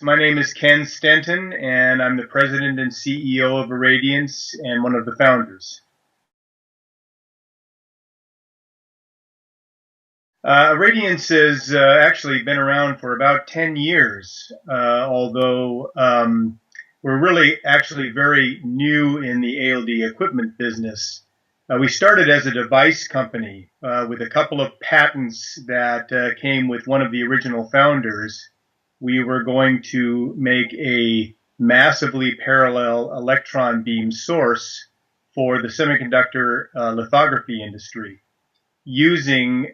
My name is Ken Stenton, and I'm the president and CEO of Arradiance and one of the founders. Arradiance has actually been around for about 10 years, although we're really actually very new in the ALD equipment business. We started as a device company with a couple of patents that came with one of the original founders. We were going to make a massively parallel electron beam source for the semiconductor lithography industry using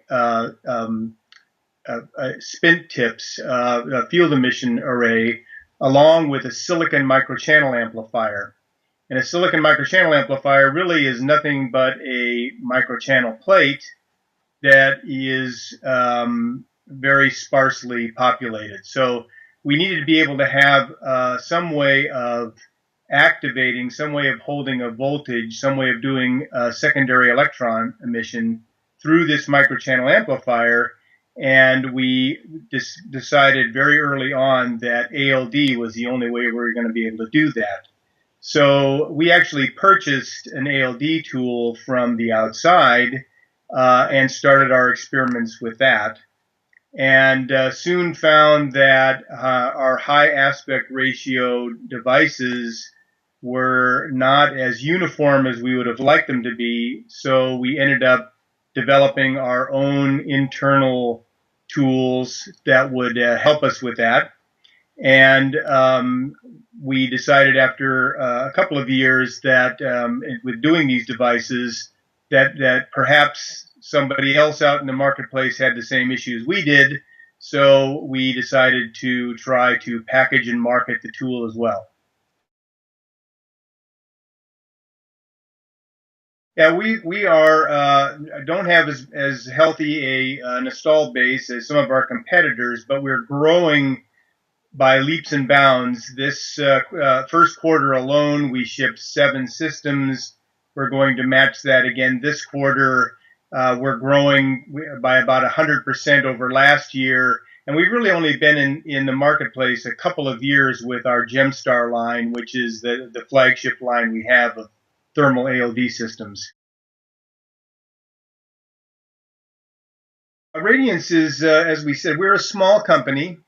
spin tips, a field emission array, along with a silicon microchannel amplifier. And a silicon microchannel amplifier really is nothing but a microchannel plate that is very sparsely populated. So we needed to be able to have some way of activating, some way of holding a voltage, some way of doing secondary electron emission through this microchannel amplifier. And we decided very early on that ALD was the only way we were going to be able to do that. So we actually purchased an ALD tool from the outside and started our experiments with that. And soon found that our high aspect ratio devices were not as uniform as we would have liked them to be. So we ended up developing our own internal tools that would help us with that. And we decided after a couple of years that with doing these devices that perhaps somebody else out in the marketplace had the same issues we did. So we decided to try to package and market the tool as well. Yeah, we are don't have as healthy an installed base as some of our competitors, but we're growing by leaps and bounds. This first quarter alone, we shipped 7 systems. We're going to match that again this quarter. We're growing by about 100% over last year, and we've really only been in the marketplace a couple of years with our Gemstar line, which is the flagship line we have of thermal ALD systems. Arradiance is, as we said, we're a small company,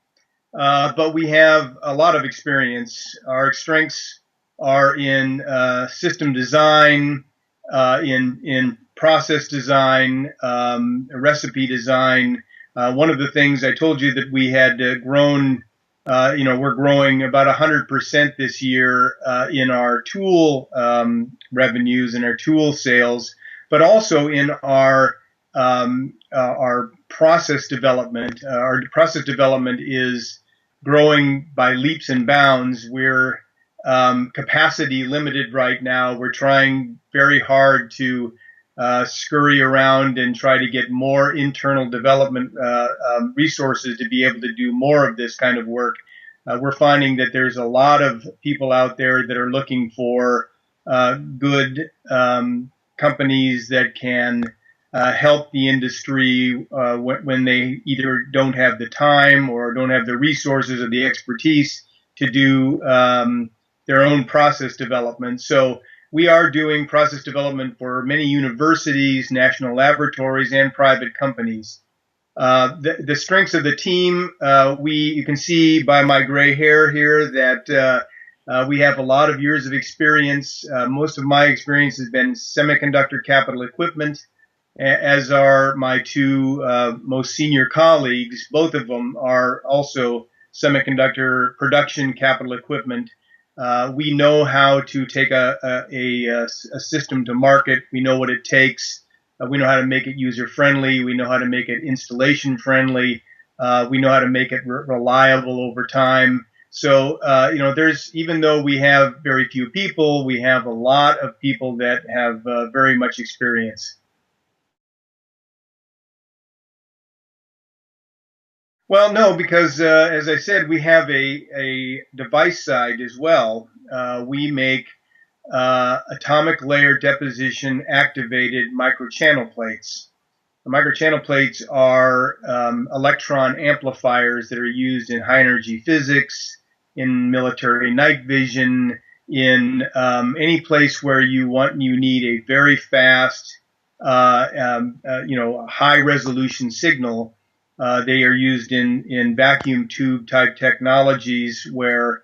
but we have a lot of experience. Our strengths are in system design, in process design, recipe design. One of the things I told you that we had grown, we're growing about 100% this year in our tool revenues and our tool sales, but also in our process development. Our process development is growing by leaps and bounds. We're capacity limited right now. We're trying very hard to scurry around and try to get more internal development resources to be able to do more of this kind of work. We're finding that there's a lot of people out there that are looking for good companies that can help the industry when they either don't have the time or don't have the resources or the expertise to do their own process development. So we are doing process development for many universities, national laboratories, and private companies. The strengths of the team, you can see by my gray hair here that we have a lot of years of experience. Most of my experience has been semiconductor capital equipment, as are my 2 most senior colleagues. Both of them are also semiconductor production capital equipment. We know how to take a system to market. We know what it takes. We know how to make it user-friendly. We know how to make it installation-friendly. We know how to make it reliable over time. So, even though we have very few people, we have a lot of people that have very much experience. Well, no, because as I said, we have a device side as well. We make atomic layer deposition activated microchannel plates. The microchannel plates are electron amplifiers that are used in high energy physics, in military night vision, in any place where you need a very fast, high resolution signal. They are used in vacuum tube type technologies where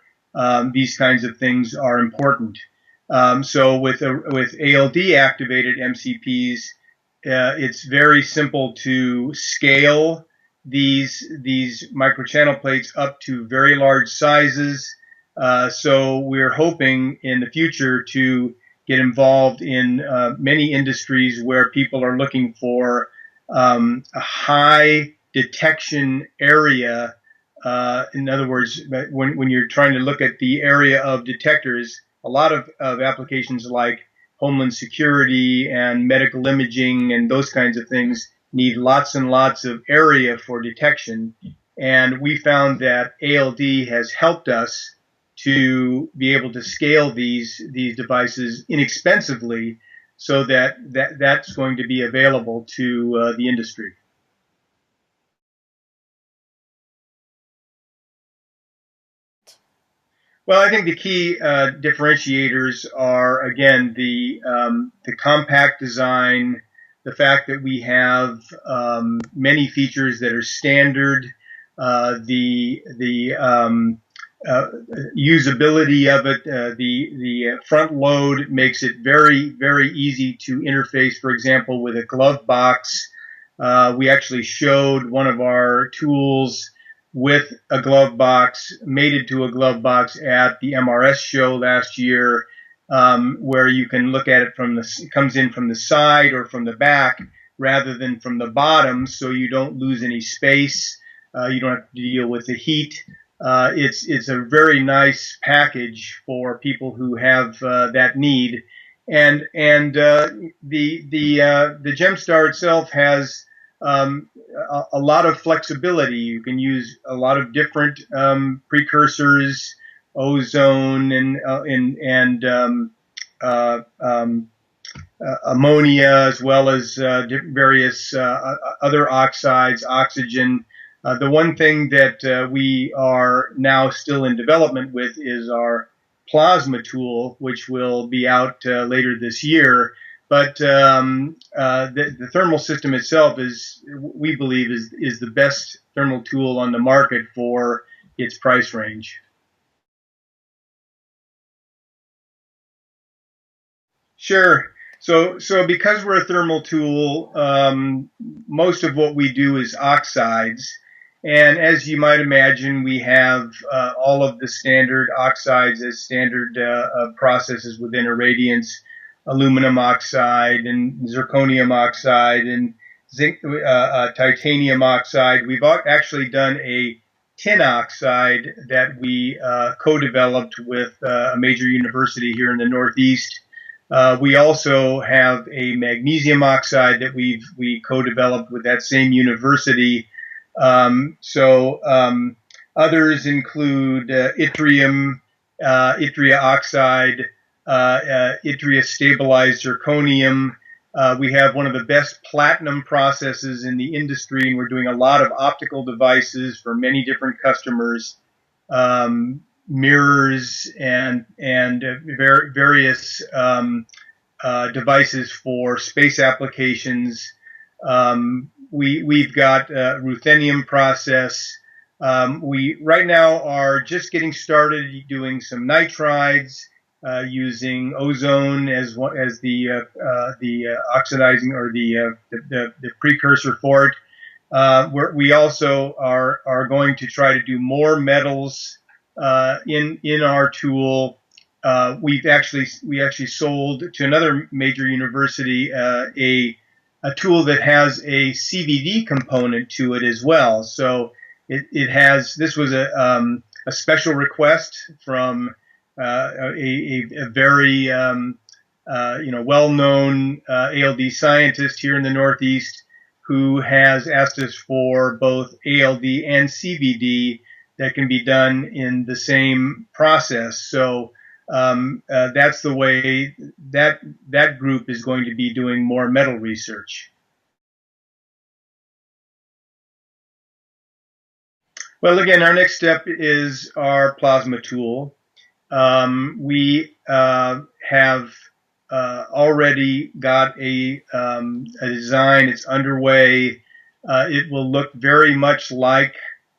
these kinds of things are important. So with ALD activated MCPs, it's very simple to scale these microchannel plates up to very large sizes. So we're hoping in the future to get involved in many industries where people are looking for a high detection area. In other words, when you're trying to look at the area of detectors, a lot of applications like Homeland Security and medical imaging and those kinds of things need lots and lots of area for detection. And we found that ALD has helped us to be able to scale these devices inexpensively so that's going to be available to the industry. Well, I think the key differentiators are, again, the compact design, the fact that we have many features that are standard, the usability of it, the front load makes it very, very easy to interface, for example, with a glove box. We actually showed one of our tools with a glove box, mated to a glove box at the MRS show last year, where you can look at it it comes in from the side or from the back rather than from the bottom, so you don't lose any space. You don't have to deal with the heat. It's a very nice package for people who have that need, and the Gemstar itself has a lot of flexibility. You can use a lot of different precursors, ozone and ammonia, as well as various other oxides, oxygen. The one thing that we are now still in development with is our plasma tool, which will be out later this year. But the thermal system itself we believe, is the best thermal tool on the market for its price range. Sure. So because we're a thermal tool, most of what we do is oxides. And as you might imagine, we have all of the standard oxides as standard processes within Arradiance: aluminum oxide and zirconium oxide and zinc, titanium oxide. We've actually done a tin oxide that we co-developed with a major university here in the Northeast. We also have a magnesium oxide that we co-developed with that same university. Others include yttrium, yttria oxide, yttria stabilized zirconium. We have one of the best platinum processes in the industry, and we're doing a lot of optical devices for many different customers. Mirrors and various devices for space applications. We've got a ruthenium process. We right now are just getting started doing some nitrides, using ozone as the oxidizing or the precursor for it. We also are going to try to do more metals in our tool. We actually sold to another major university a tool that has a CVD component to it as well. So it has, this was a special request from a very well-known ALD scientist here in the Northeast, who has asked us for both ALD and CVD that can be done in the same process. So that's the way that group is going to be doing more metal research. Well, again, our next step is our plasma tool. We have already got a design. It's underway. It will look very much like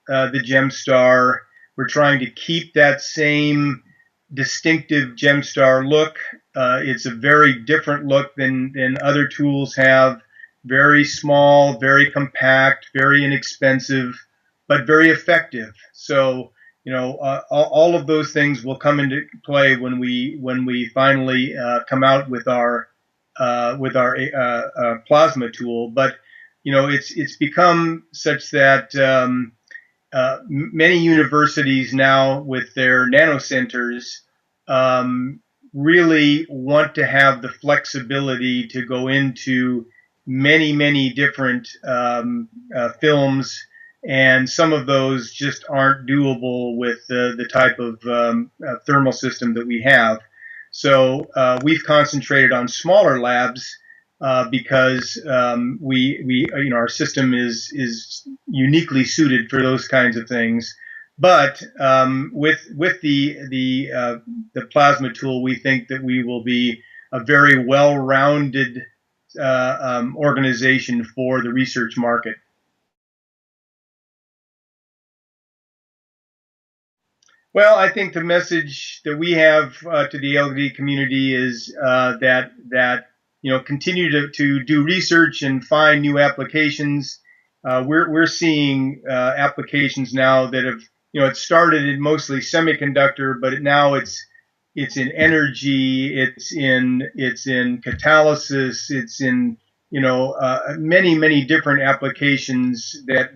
the Gemstar. We're trying to keep that same distinctive Gemstar look. It's a very different look than other tools have. Very small, very compact, very inexpensive, but very effective. So all of those things will come into play when we finally come out with our plasma tool. But it's become such that many universities now with their nanocenters really want to have the flexibility to go into many different films, and some of those just aren't doable with the type of thermal system that we have. So we've concentrated on smaller labs because our system is uniquely suited for those kinds of things. But with the plasma tool, we think that we will be a very well-rounded organization for the research market. Well, I think the message that we have to the ALD community is that continue to do research and find new applications. We're seeing applications now that have it started in mostly semiconductor, but now it's in energy, it's in catalysis, it's in many different applications that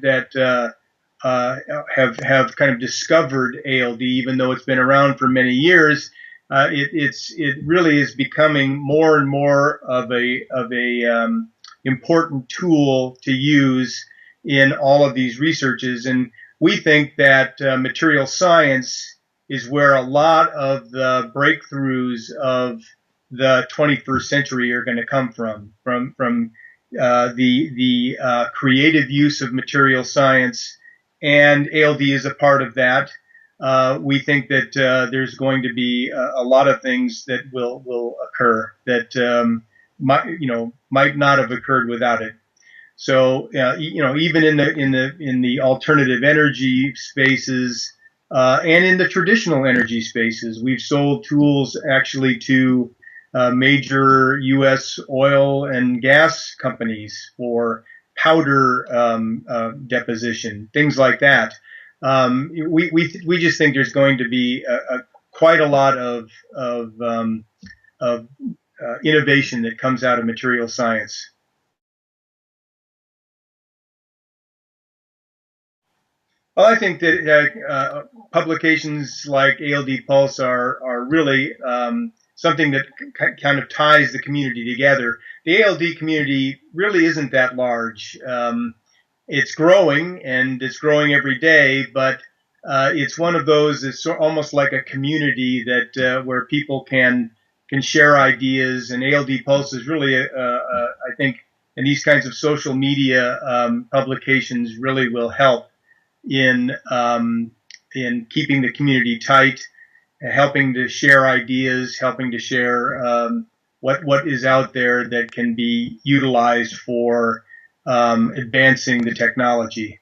have kind of discovered ALD, even though it's been around for many years. It really is becoming more and more of a important tool to use in all of these researches. And we think that material science is where a lot of the breakthroughs of the 21st century are going to come from the creative use of material science, and ALD is a part of that. We think that there's going to be a lot of things that will occur that might not have occurred without it. So even in the alternative energy spaces and in the traditional energy spaces, we've sold tools actually to major U.S. oil and gas companies for powder deposition, things like that. We just think there's going to be quite a lot of innovation that comes out of material science. Well, I think that publications like ALD Pulse are really something that kind of ties the community together. The ALD community really isn't that large. It's growing, and it's growing every day, but it's one of those. It's almost like a community that where people can share ideas. And ALD Pulse is really, I think, and these kinds of social media publications really will help in keeping the community tight, helping to share ideas, helping to share what is out there that can be utilized for advancing the technology.